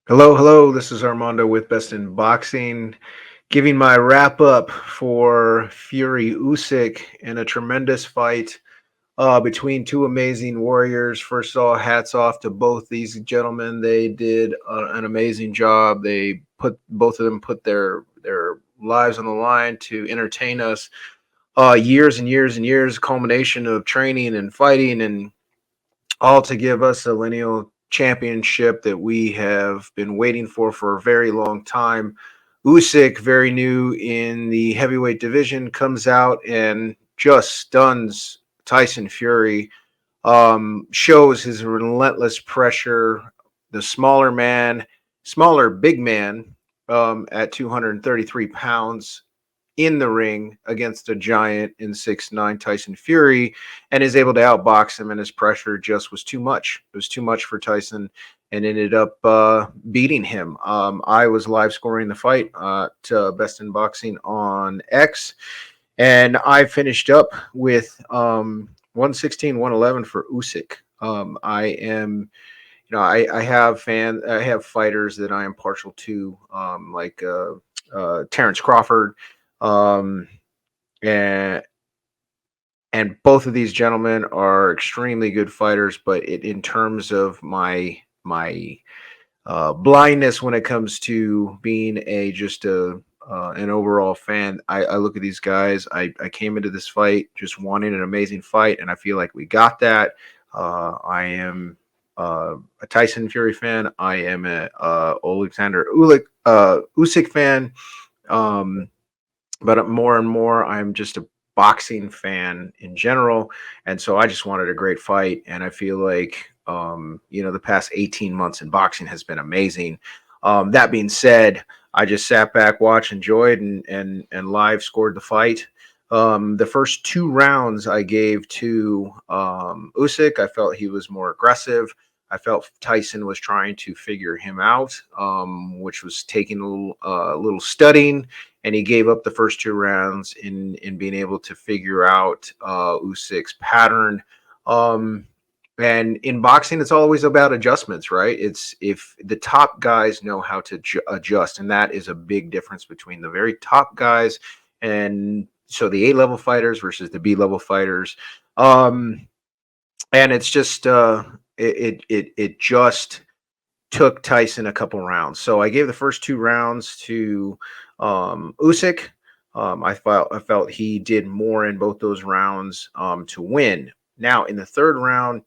Hello, hello. This is Armando with Best in Boxing, giving my wrap up for Fury Usyk in a tremendous fight between two amazing warriors. First of all, hats off to both these gentlemen. They did an amazing job. They put both of them put their lives on the line to entertain us. Years and years and years, culmination of training and fighting and all to give us a lineal championship that we have been waiting for a very long time. Usyk, very new in the heavyweight division, comes out and just stuns Tyson Fury. Shows his relentless pressure. The smaller big man, at 233 pounds, in the ring against a giant in 6'9" Tyson Fury, and is able to outbox him, and his pressure just was too much. It was too much for Tyson and ended up beating him. I was live scoring the fight to Best in Boxing on X, and I finished up with 116, 111 for Usyk. I am I have fighters that I am partial to, like Terrence Crawford, um, and both of these gentlemen are extremely good fighters. But in terms of my blindness when it comes to being a just a an overall fan, I look at these guys. I came into this fight just wanting an amazing fight, and I feel like we got that. I am a Tyson Fury fan. I am a Usyk fan. Um, but more and more, I'm just a boxing fan in general, and so I just wanted a great fight, and I feel like the past 18 months in boxing has been amazing. That being said, I just sat back, watched, enjoyed, and live scored the fight. The first two rounds I gave to Usyk. I felt he was more aggressive. I felt Tyson was trying to figure him out, which was taking a little studying, and he gave up the first two rounds in being able to figure out Usyk's pattern. Um, and in boxing, it's always about adjustments, right? It's if the top guys know how to adjust, and that is a big difference between the very top guys and so the A level fighters versus the B level fighters. Um, and it's just it just took Tyson a couple rounds. So I gave the first two rounds to Usyk. I felt he did more in both those rounds to win. Now in the third round,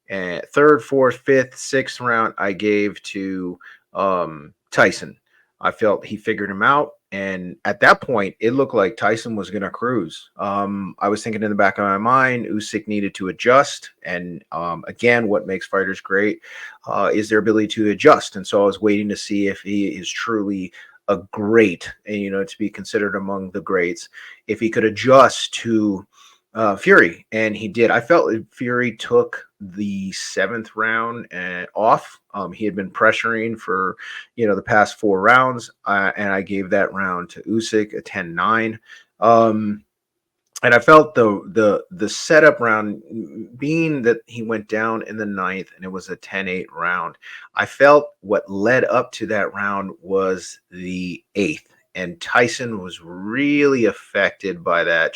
and third, fourth, fifth, sixth round, I gave to Tyson. I felt he figured him out. And at that point, it looked like Tyson was going to cruise. I was thinking in the back of my mind, Usyk needed to adjust. And again, what makes fighters great is their ability to adjust. And so I was waiting to see if he is truly a great, and to be considered among the greats, if he could adjust to Fury, and he did. I felt Fury took the seventh round off. He had been pressuring for the past four rounds, and I gave that round to Usyk a 10-9. And I felt the setup round, being that he went down in the ninth and it was a 10-8 round. I felt what led up to that round was the eighth, and Tyson was really affected by that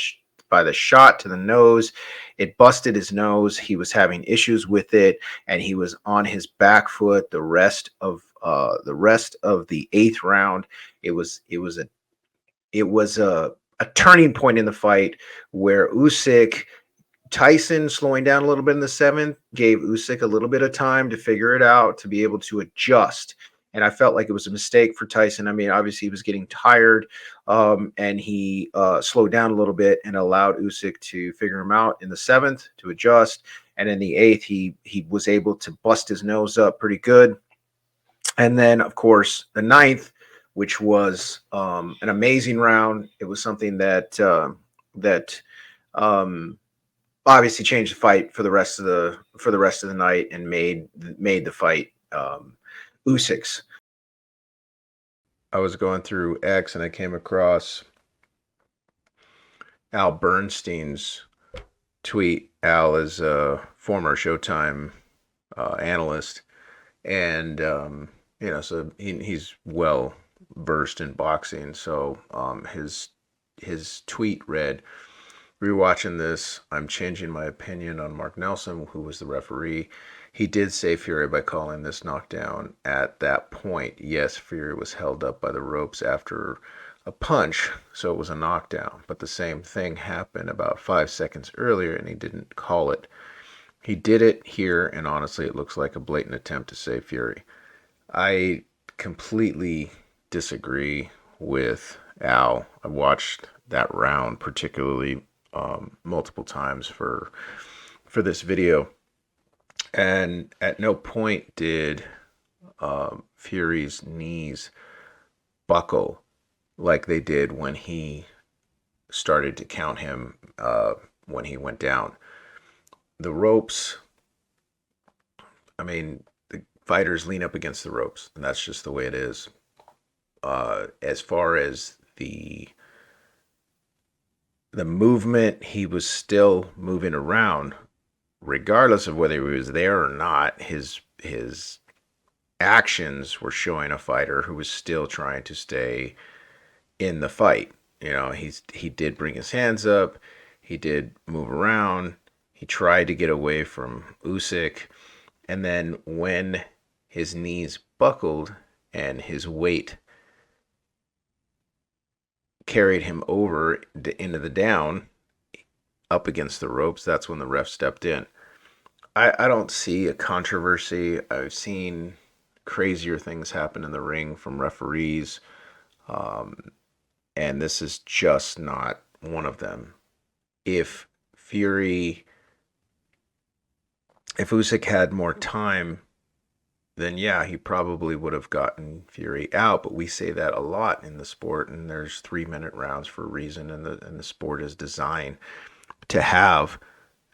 by the shot to the nose. It busted his nose. He was having issues with it, and he was on his back foot the rest of the eighth round. It was a turning point in the fight where Tyson slowing down a little bit in the seventh gave Usyk a little bit of time to figure it out, to be able to adjust. And I felt like it was a mistake for Tyson. I mean, obviously he was getting tired, and he slowed down a little bit and allowed Usyk to figure him out in the seventh to adjust. And in the eighth, he was able to bust his nose up pretty good. And then, of course, the ninth, which was an amazing round. It was something that um, obviously changed the fight for the rest of the night, and made the fight Usyk's. I was going through X and I came across Al Bernstein's tweet. Al is a former Showtime analyst, and So he's well versed in boxing. So his tweet read, "Rewatching this, I'm changing my opinion on Mark Nelson, who was the referee. He did save Fury by calling this knockdown. At that point, yes, Fury was held up by the ropes after a punch, so it was a knockdown. But the same thing happened about 5 seconds earlier, and he didn't call it. He did it here, and honestly, it looks like a blatant attempt to save Fury." I completely disagree with Al. I watched that round particularly multiple times for this video, and at no point did Fury's knees buckle like they did when he started to count him when he went down. The ropes, I mean, the fighters lean up against the ropes, and that's just the way it is. As far as the movement, he was still moving around, regardless of whether he was there or not. His actions were showing a fighter who was still trying to stay in the fight. He did bring his hands up, he did move around, he tried to get away from Usyk, and then when his knees buckled and his weight carried him over into the down up against the ropes, that's when the ref stepped in. I don't see a controversy. I've seen crazier things happen in the ring from referees, um, and this is just not one of them. If Fury, if Usyk had more time, then yeah, he probably would have gotten Fury out. But we say that a lot in the sport, and there's 3 minute rounds for a reason, and the sport is designed to have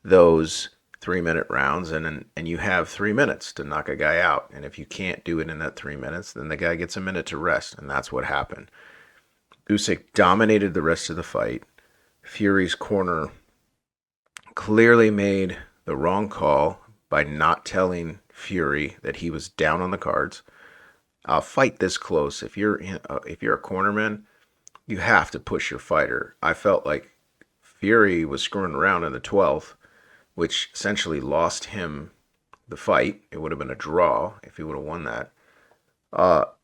those 3 minute rounds, and you have 3 minutes to knock a guy out. And if you can't do it in that 3 minutes, then the guy gets a minute to rest, and that's what happened. Usyk dominated the rest of the fight. Fury's corner clearly made the wrong call by not telling Fury that he was down on the cards. A fight this close, if you're a cornerman, you have to push your fighter. I felt like Fury was screwing around in the 12th, which essentially lost him the fight. It would have been a draw if he would have won that.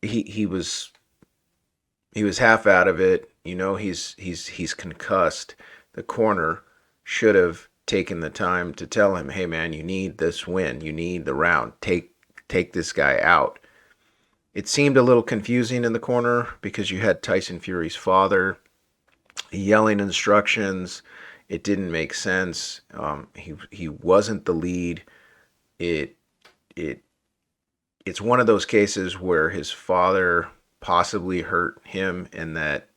He was half out of it. He's concussed. The corner should have taken the time to tell him, "Hey man, you need this win. You need the round. Take this guy out." It seemed a little confusing in the corner because you had Tyson Fury's father yelling instructions. It didn't make sense. He wasn't the lead. It it it's one of those cases where his father possibly hurt him, and that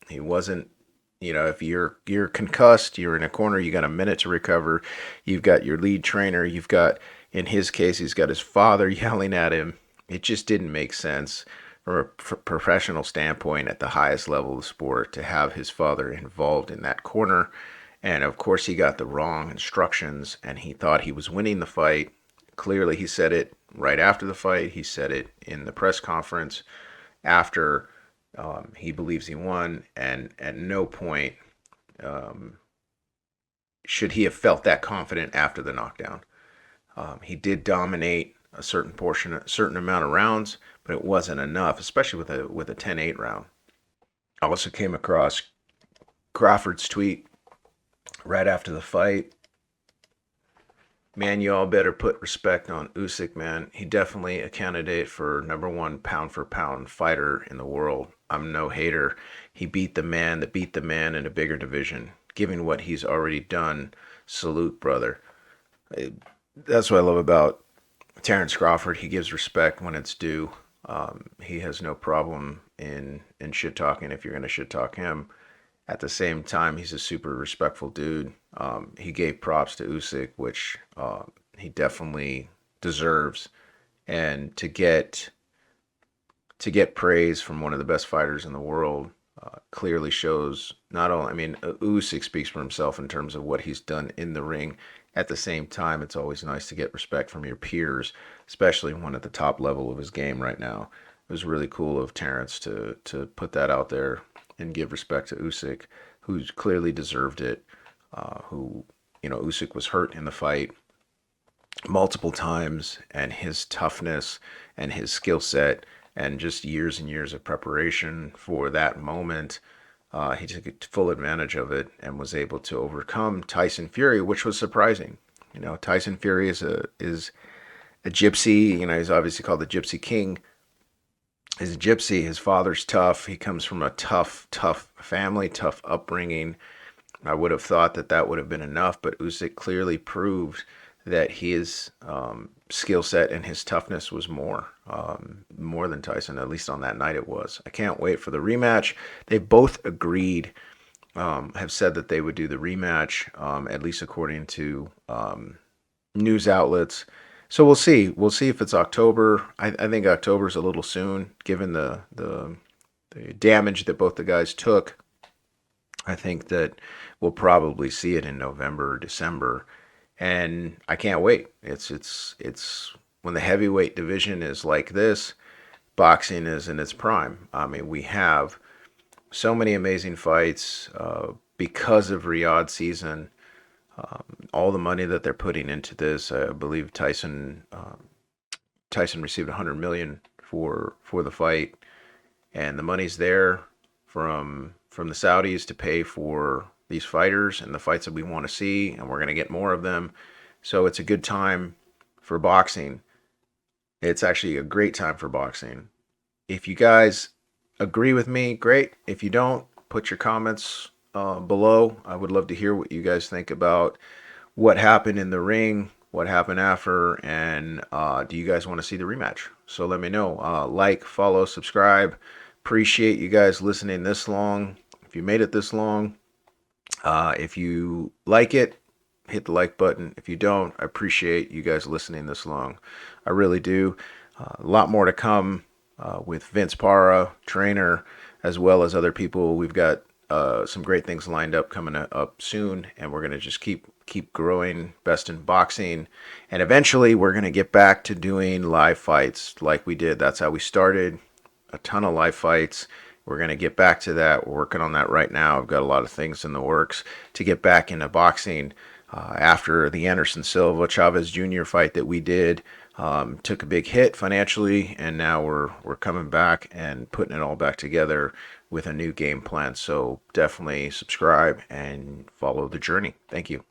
he wasn't. If you're concussed, you're in a corner, you got a minute to recover. You've got your lead trainer. You've got, in his case, he's got his father yelling at him. It just didn't make sense from a professional standpoint at the highest level of the sport to have his father involved in that corner. And of course, he got the wrong instructions, and he thought he was winning the fight. Clearly, he said it right after the fight. He said it in the press conference after he believes he won, and at no point um, should he have felt that confident after the knockdown. He did dominate a certain amount of rounds, but it wasn't enough, especially with a 10-8 round. I also came across Crawford's tweet right after the fight. "Man, you all better put respect on Usyk, man. He definitely a candidate for number one pound for pound fighter in the world. I'm no hater. He beat the man that beat the man in a bigger division. Given what he's already done, salute, brother." That's what I love about Terrence Crawford. He gives respect when it's due. He has no problem in shit talking if you're going to shit talk him. At the same time, he's a super respectful dude. He gave props to Usyk, which he definitely deserves, and to get praise from one of the best fighters in the world clearly shows not only. I mean, Usyk speaks for himself in terms of what he's done in the ring at the same time, it's always nice to get respect from your peers, especially one at the top level of his game right now. It was really cool of Terrence to put that out there and give respect to Usyk, who clearly deserved it. Who, Usyk was hurt in the fight multiple times, and his toughness and his skill set and just years and years of preparation for that moment, he took full advantage of it and was able to overcome Tyson Fury, which was surprising. Tyson Fury is a gypsy. He's obviously called the Gypsy King. He's a gypsy. His father's tough. He comes from a tough family, tough upbringing. I would have thought that that would have been enough, but Usyk clearly proved that his skill set and his toughness was more than Tyson. At least on that night, it was. I can't wait for the rematch. They both agreed, have said that they would do the rematch, at least according to news outlets. So we'll see. We'll see if it's October. I think October is a little soon, given the damage that both the guys took. I think that we'll probably see it in November or December, and I can't wait. It's when the heavyweight division is like this, boxing is in its prime. I mean, we have so many amazing fights because of Riyadh season. All the money that they're putting into this, I believe Tyson received 100 million for the fight, and the money's there from the Saudis to pay for these fighters and the fights that we want to see, and we're going to get more of them. So it's a good time for boxing. It's actually a great time for boxing. If you guys agree with me, great. If you don't, put your comments below. I would love to hear what you guys think about what happened in the ring, what happened after, and do you guys want to see the rematch? So let me know. Like, follow, subscribe. Appreciate you guys listening this long. If you made it this long, if you like it, hit the like button. If you don't, I appreciate you guys listening this long. I really do. A lot more to come with Vince Parra, trainer, as well as other people. We've got some great things lined up coming up soon, and we're gonna just keep growing best in boxing, and eventually we're gonna get back to doing live fights like we did. That's how we started. A ton of live fights. We're going to get back to that. We're working on that right now. I've got a lot of things in the works to get back into boxing after the Anderson Silva Chavez Jr. fight that we did. Took a big hit financially, and now we're coming back and putting it all back together with a new game plan. So definitely subscribe and follow the journey. Thank you.